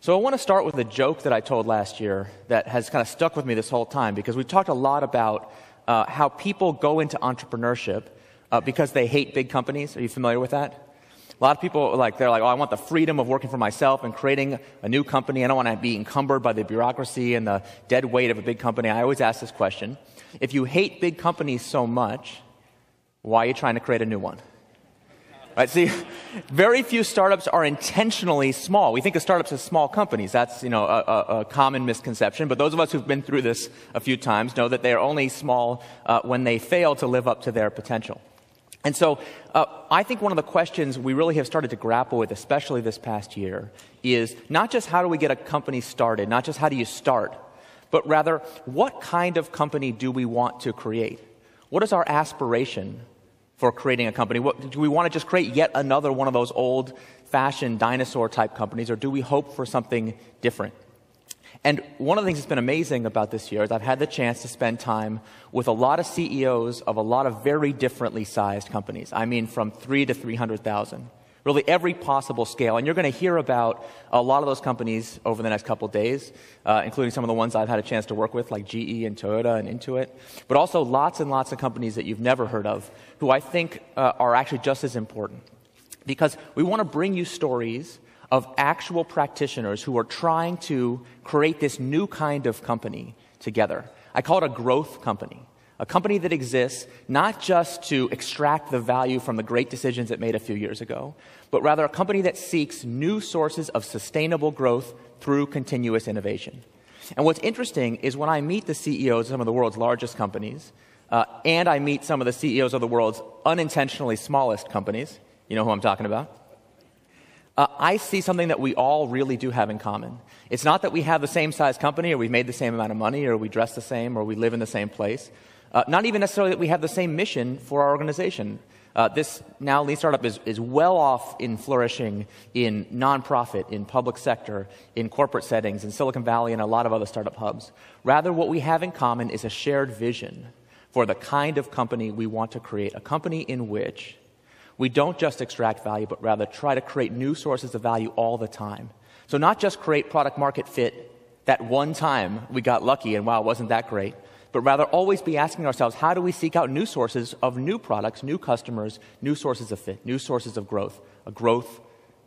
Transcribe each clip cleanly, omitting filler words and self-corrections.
So I want to start with a joke that I told last year that has kind of stuck with me this whole time, because we've talked a lot about how people go into entrepreneurship because they hate big companies. Are you familiar with that? A lot of people, they're like, oh, I want the freedom of working for myself and creating a new company. I don't want to be encumbered by the bureaucracy and the dead weight of a big company. I always ask this question. If you hate big companies so much, why are you trying to create a new one? Right? See, very few startups are intentionally small. We think of startups as small companies. That's, a common misconception. But those of us who've been through this a few times know that they are only small when they fail to live up to their potential. And so I think one of the questions we really have started to grapple with, especially this past year, is not just how do we get a company started, not just how do you start, but rather what kind of company do we want to create? What is our aspiration for creating a company? Do we want to just create yet another one of those old-fashioned dinosaur-type companies, or do we hope for something different? And one of the things that's been amazing about this year is I've had the chance to spend time with a lot of CEOs of a lot of very differently sized companies. I mean, from 3 to 300,000. Really every possible scale. And you're going to hear about a lot of those companies over the next couple of days, including some of the ones I've had a chance to work with, like GE and Toyota and Intuit. But also lots and lots of companies that you've never heard of, who I think are actually just as important. Because we want to bring you stories of actual practitioners who are trying to create this new kind of company together. I call it a growth company. A company that exists not just to extract the value from the great decisions it made a few years ago, but rather a company that seeks new sources of sustainable growth through continuous innovation. And what's interesting is when I meet the CEOs of some of the world's largest companies, and I meet some of the CEOs of the world's unintentionally smallest companies, you know who I'm talking about, I see something that we all really do have in common. It's not that we have the same size company, or we've made the same amount of money, or we dress the same, or we live in the same place. Not even necessarily that we have the same mission for our organization. This now Lean Startup is well off in flourishing in nonprofit, in public sector, in corporate settings, in Silicon Valley, and a lot of other startup hubs. Rather, what we have in common is a shared vision for the kind of company we want to create, a company in which we don't just extract value, but rather try to create new sources of value all the time. So not just create product market fit that one time we got lucky and wow, wasn't that great, but rather always be asking ourselves, how do we seek out new sources of new products, new customers, new sources of fit, new sources of growth, a growth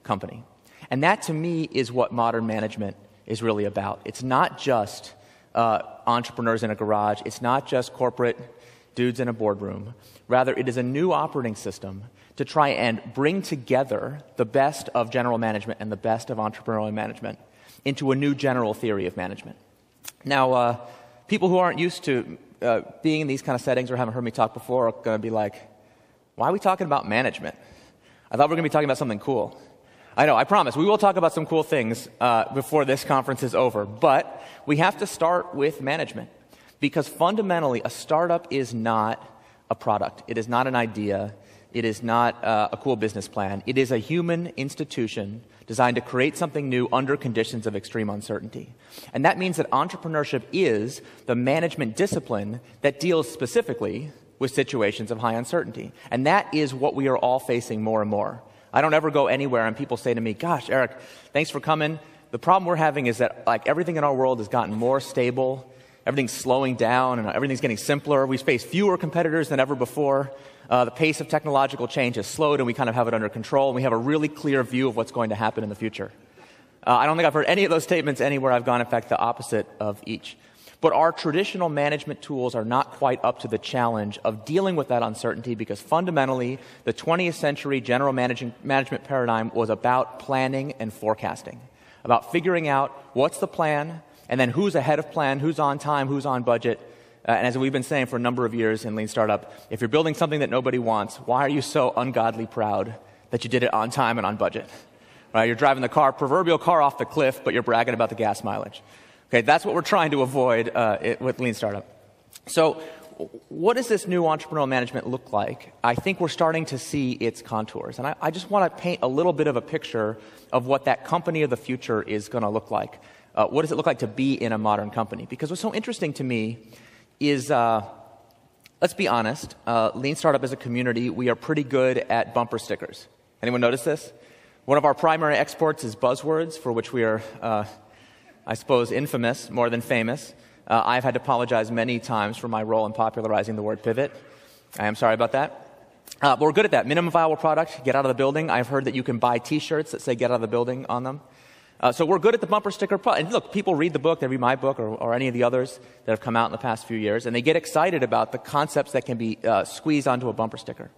company. And that, to me, is what modern management is really about. It's not just entrepreneurs in a garage. It's not just corporate dudes in a boardroom. Rather, it is a new operating system to try and bring together the best of general management and the best of entrepreneurial management into a new general theory of management. Now, people who aren't used to being in these kind of settings or haven't heard me talk before are going to be like, why are we talking about management? I thought we were going to be talking about something cool. I know, I promise. We will talk about some cool things before this conference is over. But we have to start with management. Because fundamentally, a startup is not a product. It is not an idea. It is not a cool business plan. It is a human institution designed to create something new under conditions of extreme uncertainty. And that means that entrepreneurship is the management discipline that deals specifically with situations of high uncertainty. And that is what we are all facing more and more. I don't ever go anywhere and people say to me, gosh, Eric, thanks for coming. The problem we're having is that everything in our world has gotten more stable. Everything's slowing down and everything's getting simpler. We face fewer competitors than ever before. The pace of technological change has slowed and we kind of have it under control, and we have a really clear view of what's going to happen in the future. I don't think I've heard any of those statements anywhere I've gone. In fact, the opposite of each. But our traditional management tools are not quite up to the challenge of dealing with that uncertainty, because fundamentally, the 20th century general management paradigm was about planning and forecasting, about figuring out what's the plan, and then who's ahead of plan, who's on time, who's on budget. And as we've been saying for a number of years in Lean Startup, if you're building something that nobody wants, why are you so ungodly proud that you did it on time and on budget? Right? You're driving the proverbial car off the cliff, but you're bragging about the gas mileage. Okay, that's what we're trying to avoid with Lean Startup. So what does this new entrepreneurial management look like? I think we're starting to see its contours. And I just want to paint a little bit of a picture of what that company of the future is going to look like. What does it look like to be in a modern company? Because what's so interesting to me is, let's be honest, Lean Startup as a community, we are pretty good at bumper stickers. Anyone notice this? One of our primary exports is buzzwords, for which we are, I suppose, infamous more than famous. I've had to apologize many times for my role in popularizing the word pivot. I am sorry about that. But we're good at that. Minimum viable product, get out of the building. I've heard that you can buy T-shirts that say get out of the building on them. So we're good at the bumper sticker. And look, people read the book, they read my book or any of the others that have come out in the past few years, and they get excited about the concepts that can be squeezed onto a bumper sticker.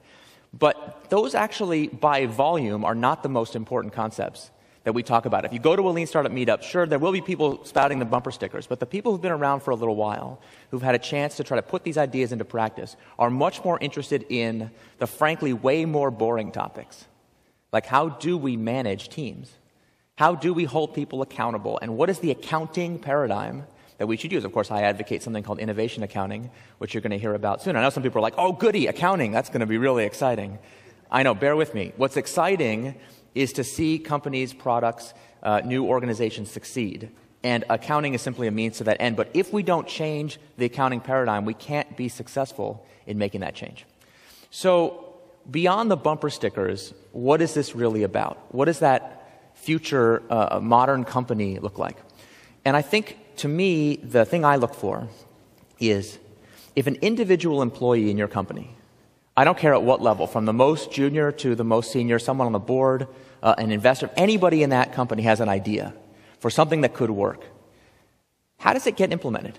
But those actually, by volume, are not the most important concepts that we talk about. If you go to a Lean Startup meetup, sure, there will be people spouting the bumper stickers, but the people who've been around for a little while, who've had a chance to try to put these ideas into practice, are much more interested in the frankly way more boring topics. Like, how do we manage teams? How do we hold people accountable? And what is the accounting paradigm that we should use? Of course, I advocate something called innovation accounting, which you're going to hear about soon. I know some people are like, oh, goody, accounting, that's going to be really exciting. I know, bear with me. What's exciting is to see companies, products, new organizations succeed. And accounting is simply a means to that end. But if we don't change the accounting paradigm, we can't be successful in making that change. So beyond the bumper stickers, what is this really about? What does that future modern company look like? And I think, to me, the thing I look for is if an individual employee in your company, I don't care at what level, from the most junior to the most senior, someone on the board, an investor, anybody in that company has an idea for something that could work. How does it get implemented?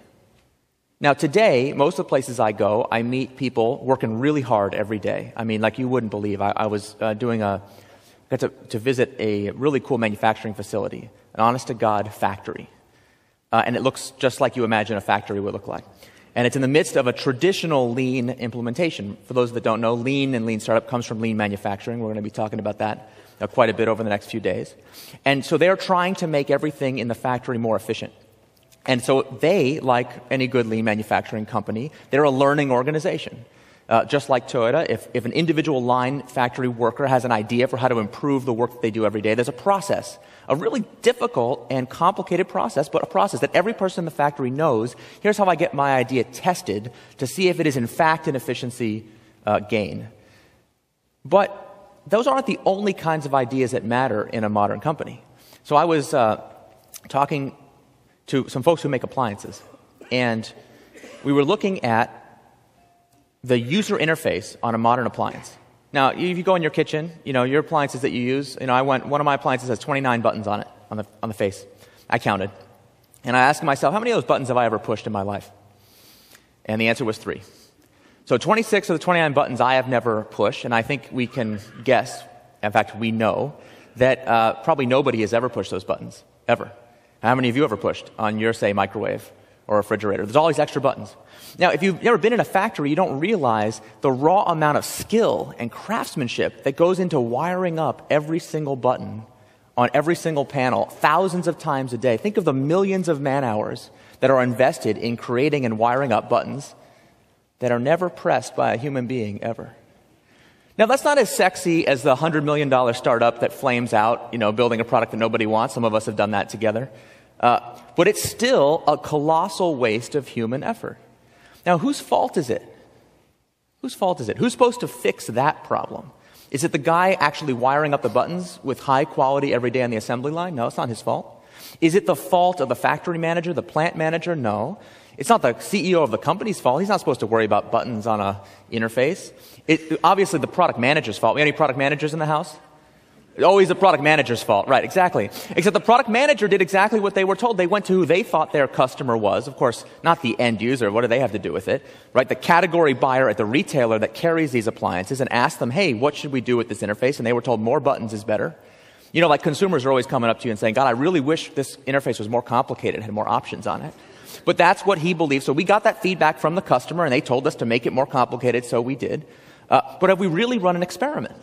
Now, today, most of the places I go, I meet people working really hard every day. I mean, like you wouldn't believe. I was got to visit a really cool manufacturing facility, an honest-to-God factory. And it looks just like you imagine a factory would look like. And it's in the midst of a traditional lean implementation. For those that don't know, lean and lean startup comes from lean manufacturing. We're going to be talking about that quite a bit over the next few days. And so they're trying to make everything in the factory more efficient. And so they, like any good lean manufacturing company, they're a learning organization. Just like Toyota, if an individual line factory worker has an idea for how to improve the work that they do every day, there's a process, a really difficult and complicated process, but a process that every person in the factory knows, here's how I get my idea tested to see if it is in fact an efficiency gain. But those aren't the only kinds of ideas that matter in a modern company. So I was talking to some folks who make appliances, and we were looking at the user interface on a modern appliance. Now, if you go in your kitchen, your appliances that you use, one of my appliances has 29 buttons on it, on the face. I counted. And I asked myself, how many of those buttons have I ever pushed in my life? And the answer was 3. So 26 of the 29 buttons I have never pushed, and I think we can guess, in fact, we know, that probably nobody has ever pushed those buttons, ever. How many of you ever pushed on your, say, microwave or refrigerator? There's all these extra buttons. Now, if you've never been in a factory, you don't realize the raw amount of skill and craftsmanship that goes into wiring up every single button on every single panel thousands of times a day. Think of the millions of man-hours that are invested in creating and wiring up buttons that are never pressed by a human being ever. Now, that's not as sexy as the $100 million startup that flames out, building a product that nobody wants. Some of us have done that together. But it's still a colossal waste of human effort. Now, whose fault is it? Whose fault is it? Who's supposed to fix that problem? Is it the guy actually wiring up the buttons with high quality every day on the assembly line? No, it's not his fault. Is it the fault of the factory manager, the plant manager? No. It's not the CEO of the company's fault. He's not supposed to worry about buttons on an interface. Obviously, the product manager's fault. We have any product managers in the house? Always the product manager's fault. Right, exactly. Except the product manager did exactly what they were told. They went to who they thought their customer was. Of course, not the end user. What do they have to do with it? Right, the category buyer at the retailer that carries these appliances, and asked them, hey, what should we do with this interface? And they were told more buttons is better. Like consumers are always coming up to you and saying, God, I really wish this interface was more complicated, had more options on it. But that's what he believed. So we got that feedback from the customer, and they told us to make it more complicated, so we did. But have we really run an experiment?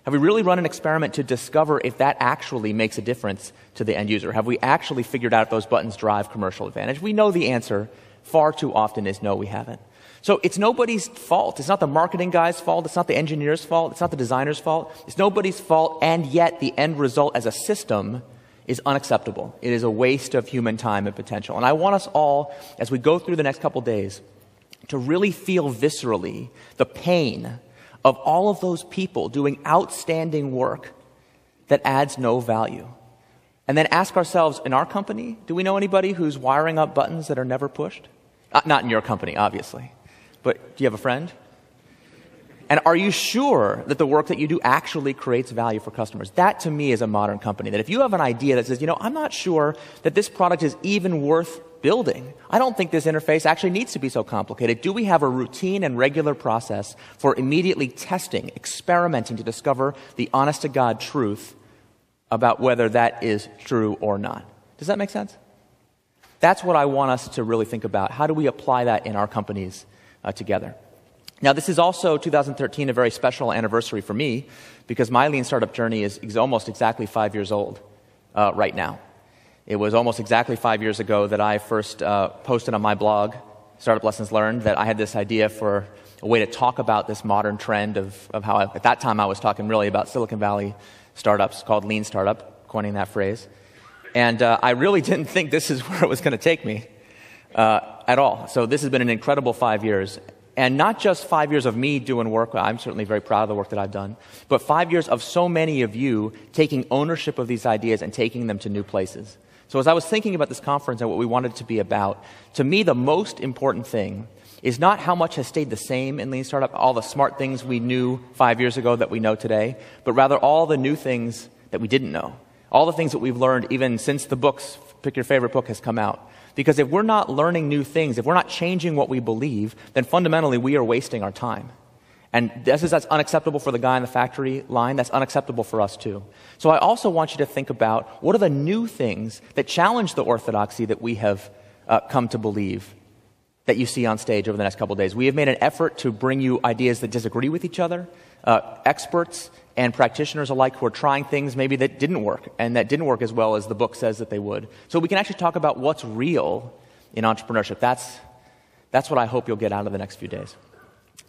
Have we really run an experiment to discover if that actually makes a difference to the end user? Have we actually figured out if those buttons drive commercial advantage? We know the answer far too often is no, we haven't. So it's nobody's fault. It's not the marketing guy's fault. It's not the engineer's fault. It's not the designer's fault. It's nobody's fault, and yet the end result as a system is unacceptable. It is a waste of human time and potential. And I want us all, as we go through the next couple days, to really feel viscerally the pain of all of those people doing outstanding work that adds no value. And then ask ourselves, in our company, do we know anybody who's wiring up buttons that are never pushed? Not in your company, obviously. But do you have a friend? And are you sure that the work that you do actually creates value for customers? That, to me, is a modern company. That if you have an idea that says, I'm not sure that this product is even worth building. I don't think this interface actually needs to be so complicated. Do we have a routine and regular process for immediately testing, experimenting to discover the honest-to-God truth about whether that is true or not? Does that make sense? That's what I want us to really think about. How do we apply that in our companies together? Now, this is also 2013, a very special anniversary for me, because my lean startup journey is almost exactly 5 years old right now. It was almost exactly 5 years ago that I first posted on my blog, Startup Lessons Learned, that I had this idea for a way to talk about this modern trend of how, at that time, I was talking really about Silicon Valley startups called Lean Startup, coining that phrase. And I really didn't think this is where it was going to take me at all. So this has been an incredible 5 years. And not just 5 years of me doing work, I'm certainly very proud of the work that I've done, but 5 years of so many of you taking ownership of these ideas and taking them to new places. So as I was thinking about this conference and what we wanted it to be about, to me the most important thing is not how much has stayed the same in Lean Startup, all the smart things we knew 5 years ago that we know today, but rather all the new things that we didn't know, all the things that we've learned even since the books, pick your favorite book, has come out. Because if we're not learning new things, if we're not changing what we believe, then fundamentally we are wasting our time. And that's unacceptable for the guy in the factory line. That's unacceptable for us too. So I also want you to think about what are the new things that challenge the orthodoxy that we have come to believe that you see on stage over the next couple of days. We have made an effort to bring you ideas that disagree with each other, experts and practitioners alike who are trying things maybe that didn't work and that didn't work as well as the book says that they would. So we can actually talk about what's real in entrepreneurship. That's what I hope you'll get out of the next few days.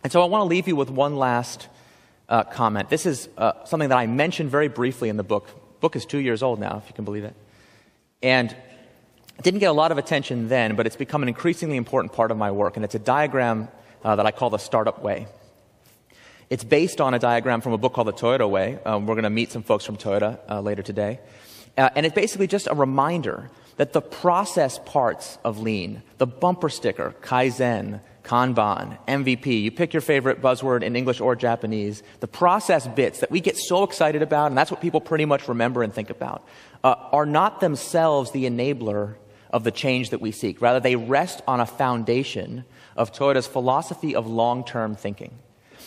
And so I want to leave you with one last comment. This is something that I mentioned very briefly in the book. The book is 2 years old now, if you can believe it. And it didn't get a lot of attention then, but it's become an increasingly important part of my work. And it's a diagram that I call the Startup Way. It's based on a diagram from a book called The Toyota Way. We're going to meet some folks from Toyota later today. And it's basically just a reminder that the process parts of Lean, the bumper sticker, Kaizen, Kanban, MVP, you pick your favorite buzzword in English or Japanese, the process bits that we get so excited about, and that's what people pretty much remember and think about, are not themselves the enabler of the change that we seek. Rather, they rest on a foundation of Toyota's philosophy of long-term thinking.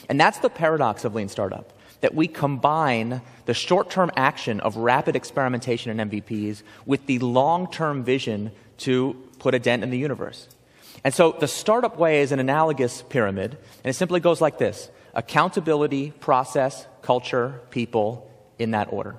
And that's the paradox of Lean Startup, that we combine the short-term action of rapid experimentation and MVPs with the long-term vision to put a dent in the universe. And so the Startup Way is an analogous pyramid, and it simply goes like this: accountability, process, culture, people, in that order.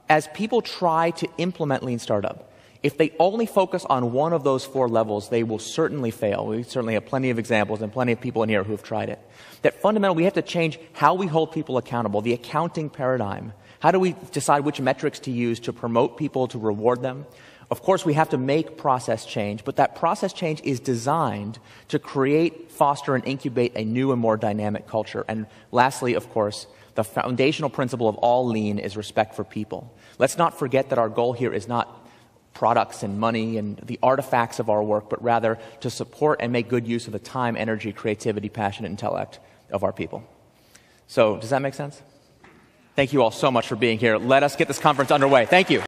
As people try to implement Lean Startup, if they only focus on one of those four levels, they will certainly fail. We certainly have plenty of examples and plenty of people in here who have tried it. That fundamentally we have to change how we hold people accountable, the accounting paradigm. How do we decide which metrics to use to promote people, to reward them? Of course, we have to make process change, but that process change is designed to create, foster, and incubate a new and more dynamic culture. And lastly, of course, the foundational principle of all Lean is respect for people. Let's not forget that our goal here is not products and money and the artifacts of our work, but rather to support and make good use of the time, energy, creativity, passion, and intellect of our people. So, does that make sense? Thank you all so much for being here. Let us get this conference underway. Thank you.